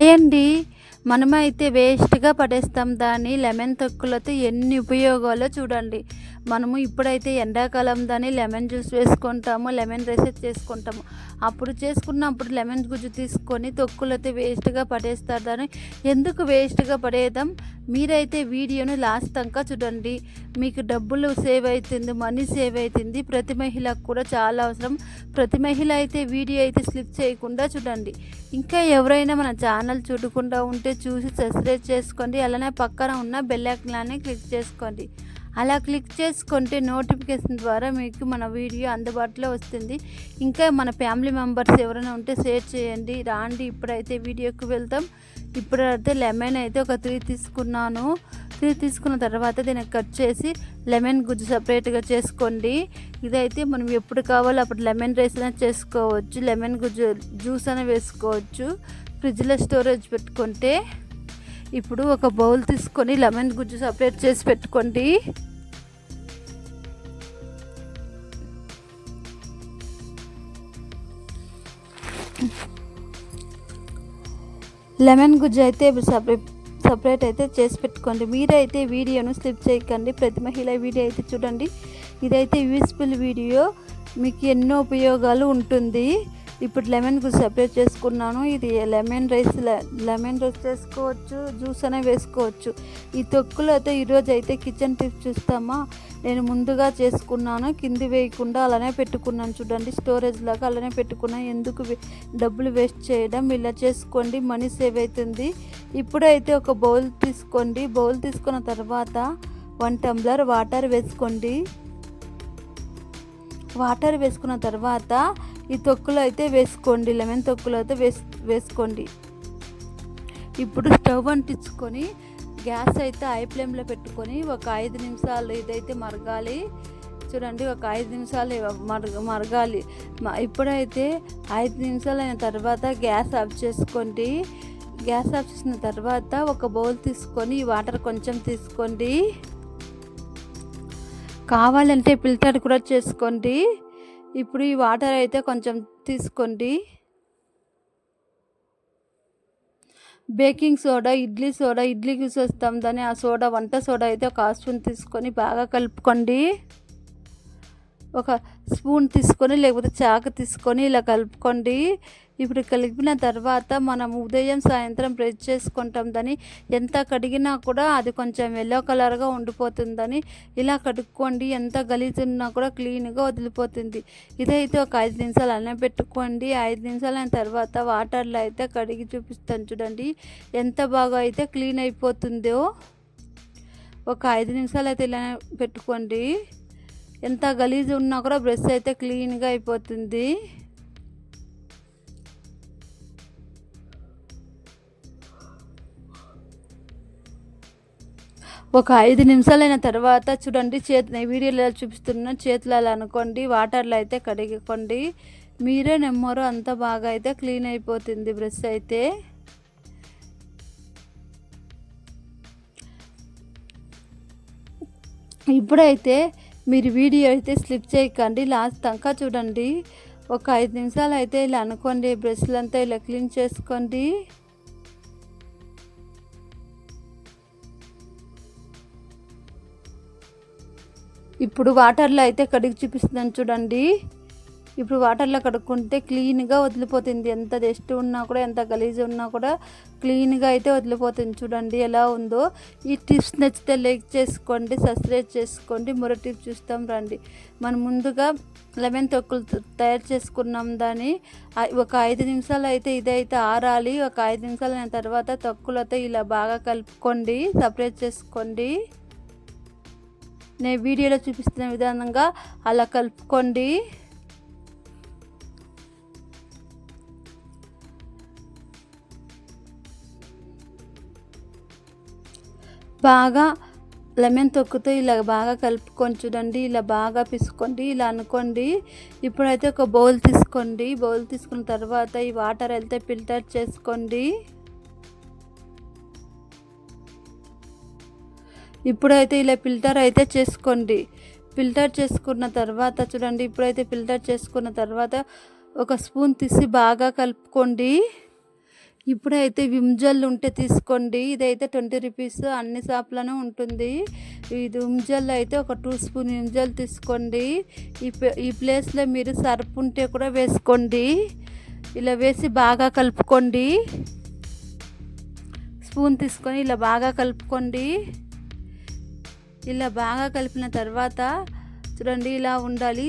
Hi అండి. మనమైతే వేస్ట్‌గా పడేస్తాం దాన్ని. లెమన్ తొక్కులతో ఎన్ని ఉపయోగాలో చూడండి. మనము ఇప్పుడైతే ఎండాకాలం దాన్ని లెమన్ జ్యూస్ వేసుకుంటాము, లెమన్ రైస్ చేసుకుంటాము. అప్పుడు చేసుకున్నప్పుడు లెమన్ గుజ్జు తీసుకొని తొక్కులైతే వేస్ట్‌గా పడేస్తారు దాన్ని. ఎందుకు వేస్ట్‌గా పడేయడం? మీరైతే వీడియోని లాస్ట్ దాకా చూడండి. మీకు డబ్బులు సేవ్ అవుతుంది, మనీ సేవ్ అవుతుంది. ప్రతి మహిళకు కూడా చాలా అవసరం. ప్రతి మహిళ అయితే వీడియో అయితే స్లిప్ చేయకుండా చూడండి. ఇంకా ఎవరైనా మన ఛానల్ చూడకుండా ఉంటే చూసి సబ్స్క్రైబ్ చేసుకోండి. అలానే పక్కన ఉన్న బెల్ ఐకాన్ని క్లిక్ చేసుకోండి. అలా క్లిక్ చేసుకుంటే నోటిఫికేషన్ ద్వారా మీకు మన వీడియో అందుబాటులో వస్తుంది. ఇంకా మన ఫ్యామిలీ మెంబర్స్ ఎవరైనా ఉంటే షేర్ చేయండి. రాండి ఇప్పుడైతే వీడియోకి వెళ్తాం. ఇప్పుడైతే లెమన్ అయితే ఒక 3 తీసుకున్నాను. 3 తీసుకున్న తర్వాత దీన్ని కట్ చేసి లెమన్ గుజ్జు సపరేట్గా చేసుకోండి. ఇదైతే మనం ఎప్పుడు కావాలో అప్పుడు లెమన్ రైస్ అయినా చేసుకోవచ్చు, లెమన్ గుజ్జు జ్యూస్ అయినా వేసుకోవచ్చు. ఫ్రిడ్జ్లో స్టోరేజ్ పెట్టుకుంటే. ఇప్పుడు ఒక బౌల్ తీసుకొని లెమన్ గుజ్జు సపరేట్ చేసి పెట్టుకోండి. లెమన్ గుజ్జు అయితే సపరేట్ అయితే చేసి పెట్టుకోండి. మీరైతే వీడియోను స్లిప్ చేయకండి. ప్రతి మహిళ వీడియో అయితే చూడండి. ఇదైతే యూస్ఫుల్ వీడియో, మీకు ఎన్నో ఉపయోగాలు ఉంటుంది. ఇప్పుడు లెమన్ గుజ్జు సపరేట్ చేసుకున్నాను. ఇది లెమన్ రైస్ చేసుకోవచ్చు, జ్యూస్ అనే వేసుకోవచ్చు. ఈ తొక్కులు అయితే ఈరోజు అయితే కిచెన్ టిప్స్ చూస్తామా. నేను ముందుగా చేసుకున్నాను, కింది వేయకుండా అలానే పెట్టుకున్నాను. చూడండి, స్టోరేజ్ లాగా అలానే పెట్టుకున్నాను. ఎందుకు డబ్బులు వేస్ట్ చేయడం, ఇలా చేసుకోండి, మనీ సేవ్ అవుతుంది. ఇప్పుడైతే ఒక బౌల్ తీసుకోండి. బౌల్ తీసుకున్న తర్వాత 1 టంబ్లర్ వాటర్ వేసుకోండి. వాటర్ వేసుకున్న తర్వాత ఈ తొక్కులు అయితే వేసుకోండి. లెమన్ తొక్కులు అయితే వేసుకోండి. ఇప్పుడు స్టవ్ అంటించుకొని గ్యాస్ అయితే హై ఫ్లేమ్లో పెట్టుకొని ఒక 5 నిమిషాలు ఇదైతే మరగాలి. చూడండి, ఒక 5 నిమిషాలు మరగాలి. ఇప్పుడైతే 5 నిమిషాలు అయిన తర్వాత గ్యాస్ ఆఫ్ చేసుకోండి. గ్యాస్ ఆఫ్ చేసిన తర్వాత ఒక బౌల్ తీసుకొని వాటర్ కొంచెం తీసుకోండి. కావాలంటే ఫిల్టర్ కూడా చేసుకోండి. ఇప్పుడు ఈ వాటర్ అయితే కొంచెం తీసుకోండి. బేకింగ్ సోడా, ఇడ్లీకి యూస్ చేస్తాం దాన్ని. ఆ సోడా, వంట సోడా అయితే ఒక 1/2 స్పూన్ తీసుకొని బాగా కలుపుకోండి. ఒక స్పూన్ తీసుకొని లేకపోతే చాకు తీసుకొని ఇలా కలుపుకోండి. ఇప్పుడు కలిపిన తర్వాత మనం ఉదయం సాయంత్రం బ్రష్ చేసుకుంటాం దాన్ని. ఎంత కడిగినా కూడా అది కొంచెం ఎల్లో కలర్గా ఉండిపోతుందని ఇలా కడుక్కోండి. ఎంత గలీజ్ ఉన్నా కూడా క్లీన్గా వదిలిపోతుంది. ఇదైతే ఒక 5 నిమిషాలు అన్నం పెట్టుకోండి. 5 నిమిషాలు అయిన తర్వాత వాటర్లో అయితే కడిగి చూపిస్తాను చూడండి ఎంత బాగా అయితే క్లీన్ అయిపోతుందో. ఒక 5 నిమిషాలు అయితే ఇలా పెట్టుకోండి. ఎంత గలీజ్ ఉన్నా కూడా బ్రష్ అయితే క్లీన్గా అయిపోతుంది. ఒక 5 నిమిషాలైన తర్వాత చూడండి, వీడియోలో చూపిస్తున్న చేతులు అలా అనుకోండి, వాటర్లో అయితే కడుక్కోండి. మీరే నమ్మరు, అంత బాగా అయితే క్లీన్ అయిపోతుంది బ్రష్ అయితే. ఇప్పుడైతే మీరు వీడియో అయితే స్లిప్ చేయకండి, లాస్ట్ దాకా చూడండి. ఒక 5 నిమిషాలు అయితే ఇలా అనుకోండి, బ్రష్లంతా ఇలా క్లీన్ చేసుకోండి. ఇప్పుడు వాటర్లో అయితే కడిగి చూపిస్తున్నాను చూడండి. ఇప్పుడు వాటర్లో కడుక్కుంటే క్లీన్గా వదిలిపోతుంది. ఎంత డస్ట్ ఉన్నా కూడా, ఎంత గలీజ్ ఉన్నా కూడా క్లీన్గా అయితే వదిలిపోతుంది. చూడండి ఎలా ఉందో. ఈ టిప్స్ నచ్చితే లైక్ చేసుకోండి, సబ్స్క్రైబ్ చేసుకోండి. మరో టిప్స్ చూస్తాం రండి. మనం ముందుగా లెమన్ తొక్కులు తయారు చేసుకున్నాం దాన్ని. ఒక 5 నిమిషాలు అయితే ఇదైతే ఆరాలి. ఒక 5 నిమిషాలు అయిన తర్వాత తొక్కులతో ఇలా బాగా కలుపుకోండి, సపరేట్ చేసుకోండి. నేను వీడియోలో చూపిస్తున్న విధానంగా అలా కలుపుకోండి. బాగా లెమన్ తొక్కుతో ఇలా బాగా కలుపుకొని చూడండి, ఇలా బాగా పిసుకోండి, ఇలా అనుకోండి. ఇప్పుడైతే ఒక బౌల్ తీసుకోండి. బౌల్ తీసుకున్న తర్వాత ఈ వాటర్ అయితే ఫిల్టర్ చేసుకోండి. ఇప్పుడైతే ఇలా ఫిల్టర్ అయితే చేసుకోండి. ఫిల్టర్ చేసుకున్న తర్వాత చూడండి, ఇప్పుడైతే ఫిల్టర్ చేసుకున్న తర్వాత ఒక స్పూన్ తీసి బాగా కలుపుకోండి. ఇప్పుడైతే విమ్ జెల్ ఉంటే తీసుకోండి. ఇదైతే 20 రూపీస్ అన్ని షాప్‌లోనూ ఉంటుంది. ఇది విమ్ జెల్ అయితే ఒక 2 స్పూన్ విమ్ జెల్ తీసుకోండి. ఈ ప్లేస్‌లో మీరు సర్ఫ్ ఉంటే కూడా వేసుకోండి. ఇలా వేసి బాగా కలుపుకోండి. స్పూన్ తీసుకొని ఇలా బాగా కలుపుకోండి. ఇలా బాగా కలిపిన తర్వాత చూడండి ఇలా ఉండాలి.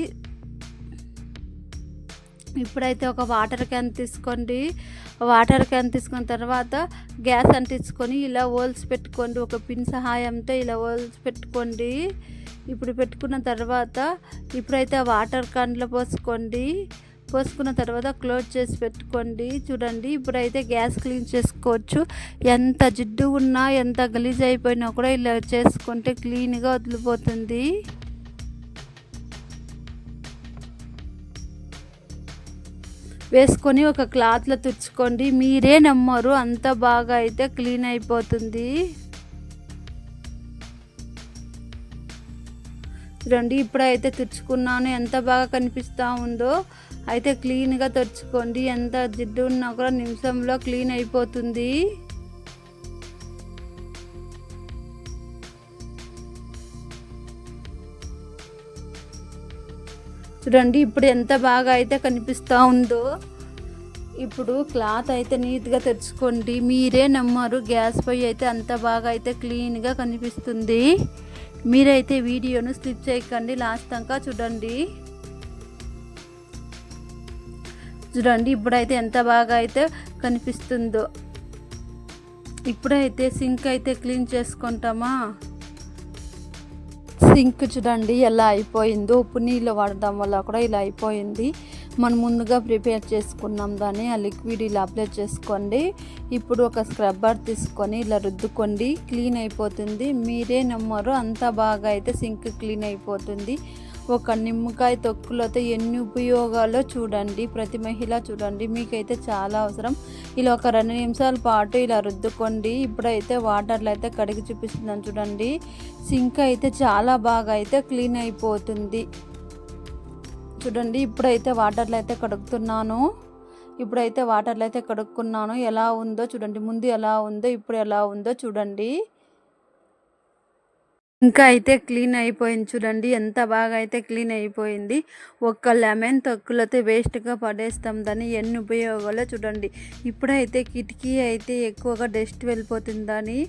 ఇప్పుడైతే ఒక వాటర్ క్యాన్ తీసుకోండి. వాటర్ క్యాన్ తీసుకున్న తర్వాత గ్యాస్ అంటించుకొని ఇలా హోల్స్ పెట్టుకోండి. ఒక పిన్ సహాయంతో ఇలా హోల్స్ పెట్టుకోండి. ఇప్పుడు పెట్టుకున్న తర్వాత ఇప్పుడైతే వాటర్ క్యాన్లో పోసుకున్న తర్వాత క్లోజ్ చేసి పెట్టుకోండి. చూడండి ఇప్పుడైతే గ్యాస్ క్లీన్ చేసుకోవచ్చు. ఎంత జిడ్డు ఉన్నా ఎంత గలీజ్ అయిపోయినా కూడా ఇలా చేసుకుంటే క్లీన్గా వదిలిపోతుంది. వేసుకొని ఒక క్లాత్లో తుడుచుకోండి. మీరే నమ్మరు అంత బాగా అయితే క్లీన్ అయిపోతుంది. చూడండి ఇప్పుడైతే తుడుచుకున్నాను, ఎంత బాగా కనిపిస్తూ ఉందో. అయితే క్లీన్గా తుడుచుకోండి. ఎంత జిడ్డు ఉన్నా కూడా నిమిషంలో క్లీన్ అయిపోతుంది. చూడండి ఇప్పుడు ఎంత బాగా అయితే కనిపిస్తూ ఉందో. ఇప్పుడు క్లాత్ అయితే నీట్గా తెచ్చుకోండి. మీరే నమ్మరు, గ్యాస్ పొయ్యి అయితే అంత బాగా అయితే క్లీన్గా కనిపిస్తుంది. మీరైతే వీడియోను స్కిప్ చేయకండి, లాస్ట్ దాకా చూడండి. చూడండి ఇప్పుడైతే ఎంత బాగా అయితే కనిపిస్తుందో. ఇప్పుడైతే సింక్ అయితే క్లీన్ చేసుకుంటామా. సింక్ చూడండి ఎలా అయిపోయిందో. ఉప్పు నీళ్ళు వాడడం వల్ల కూడా ఇలా అయిపోయింది. మనం ముందుగా ప్రిపేర్ చేసుకున్నాం దాన్ని ఆ లిక్విడ్ ఇలా అప్లై చేసుకోండి. ఇప్పుడు ఒక స్క్రబ్బర్ తీసుకొని ఇలా రుద్దుకోండి, క్లీన్ అయిపోతుంది. మీరే నమ్మరు అంత బాగా అయితే సింక్ క్లీన్ అయిపోతుంది. ఒక నిమ్మకాయ తొక్కులతో ఎన్ని ఉపయోగాలో చూడండి. ప్రతి మహిళ చూడండి, మీకైతే చాలా అవసరం. ఇలా ఒక 2 నిమిషాల పాటు ఇలా రుద్దుకోండి. ఇప్పుడైతే వాటర్లో అయితే కడిగి చూపిస్తున్నాను చూడండి. సింక్ అయితే చాలా బాగా అయితే క్లీన్ అయిపోతుంది. చూడండి ఇప్పుడైతే వాటర్లో అయితే కడుక్కున్నాను. ఎలా ఉందో చూడండి. ముందు ఎలా ఉందో ఇప్పుడు ఎలా ఉందో చూడండి. ఇంకా అయితే క్లీన్ అయిపోయింది. చూడండి ఎంత బాగా అయితే క్లీన్ అయిపోయింది. ఒక్క లెమన్ తొక్కులతో వేస్ట్గా పడేస్తాం దాన్ని ఎన్ని ఉపయోగాలో చూడండి. ఇప్పుడైతే కిటికీ అయితే ఎక్కువగా డస్ట్ వెళ్ళిపోతుందని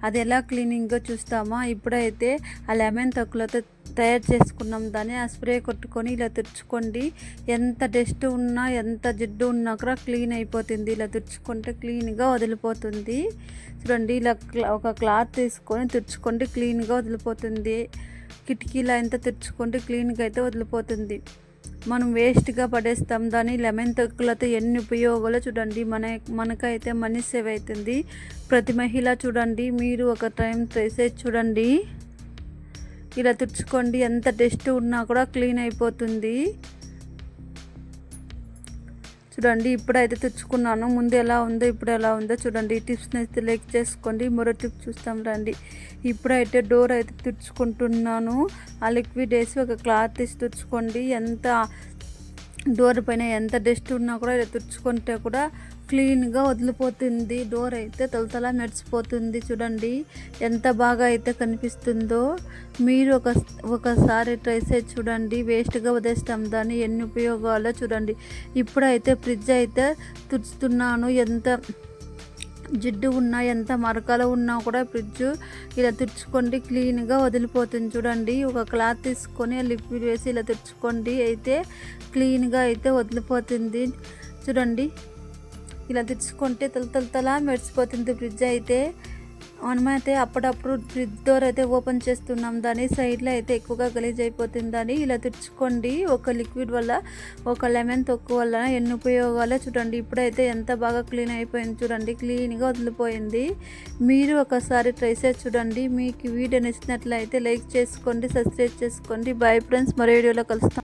అది ఎలా క్లీనింగ్గా చూస్తామా. ఇప్పుడైతే ఆ లెమన్ తొక్కులతో తయారు చేసుకున్నాం దాన్ని ఆ స్ప్రే కొట్టుకొని ఇలా తుడుచుకోండి. ఎంత డస్ట్ ఉన్నా ఎంత జిడ్డు ఉన్నా కూడా క్లీన్ అయిపోతుంది. ఇలా తుడుచుకుంటే క్లీన్గా వదిలిపోతుంది. చూడండి ఇలా ఒక క్లాత్ తీసుకొని తుడుచుకోండి, క్లీన్గా వదిలిపోతుంది. కిటికీలో ఎంత తుడుచుకుంటే క్లీన్గా అయితే వదిలిపోతుంది. మనం వేస్ట్గా పడేస్తాం దాన్ని లెమన్ తొక్కులతో ఎన్ని ఉపయోగాలు చూడండి. మనకైతే మనీ సేవ్ అవుతుంది. ప్రతి మహిళ చూడండి, మీరు ఒక టైం ట్రై చేసి చూడండి. ఇలా తుడుచుకోండి, ఎంత డస్ట్ ఉన్నా కూడా క్లీన్ అయిపోతుంది. చూడండి ఇప్పుడైతే తుడుచుకున్నాను. ముందు ఎలా ఉందో ఇప్పుడు ఎలా ఉందో చూడండి. ఈ టిప్స్ని అయితే లైక్ చేసుకోండి. మరో టిప్ చూస్తాం రండి. ఇప్పుడైతే డోర్ అయితే తుడుచుకుంటున్నాను. ఆ లిక్విడ్ వేసి ఒక క్లాత్ తీసి తుడుచుకోండి. ఎంత డోర్ పైన ఎంత డస్ట్ ఉన్నా కూడా ఇలా తుడుచుకుంటే కూడా క్లీన్గా వదిలిపోతుంది. డోర్ అయితే తలతలా మెరిసిపోతుంది. చూడండి ఎంత బాగా అయితే కనిపిస్తుందో. మీరు ఒకసారి ట్రై చేసి చూడండి. వేస్ట్గా వదిలేస్తాం దాన్ని ఎన్ని ఉపయోగాలో చూడండి. ఇప్పుడైతే ఫ్రిడ్జ్ అయితే తుడుచుతున్నాను. ఎంత జిడ్డు ఉన్నా ఎంత మరకలు ఉన్నా కూడా ఫ్రిడ్జ్ ఇలా తుడుచుకోండి, క్లీన్గా వదిలిపోతుంది. చూడండి ఒక క్లాత్ తీసుకొని లిక్విడ్ వేసి ఇలా తుడుచుకోండి, అయితే క్లీన్గా అయితే వదిలిపోతుంది. చూడండి ఇలా తుడుచుకుంటే తల మెరిసిపోతుంది ఫ్రిడ్జ్ అయితే. మనమైతే అప్పుడప్పుడు ఫ్రిడ్జ్ డోర్ అయితే ఓపెన్ చేస్తున్నాం దాని సైడ్లో అయితే ఎక్కువగా గలీజ్ అయిపోతుందని ఇలా తుడుచుకోండి. ఒక లిక్విడ్ వల్ల ఒక లెమన్ తొక్కు వల్ల ఎన్ని ఉపయోగాలో చూడండి. ఇప్పుడైతే ఎంత బాగా క్లీన్ అయిపోయింది చూడండి, క్లీన్గా వదిలిపోయింది. మీరు ఒకసారి ట్రై చేసి చూడండి. మీకు వీడియో నచ్చినట్లయితే లైక్ చేసుకోండి, సబ్స్క్రైబ్ చేసుకోండి. బాయ్ ఫ్రెండ్స్, మరో వీడియోలో కలుస్తాం.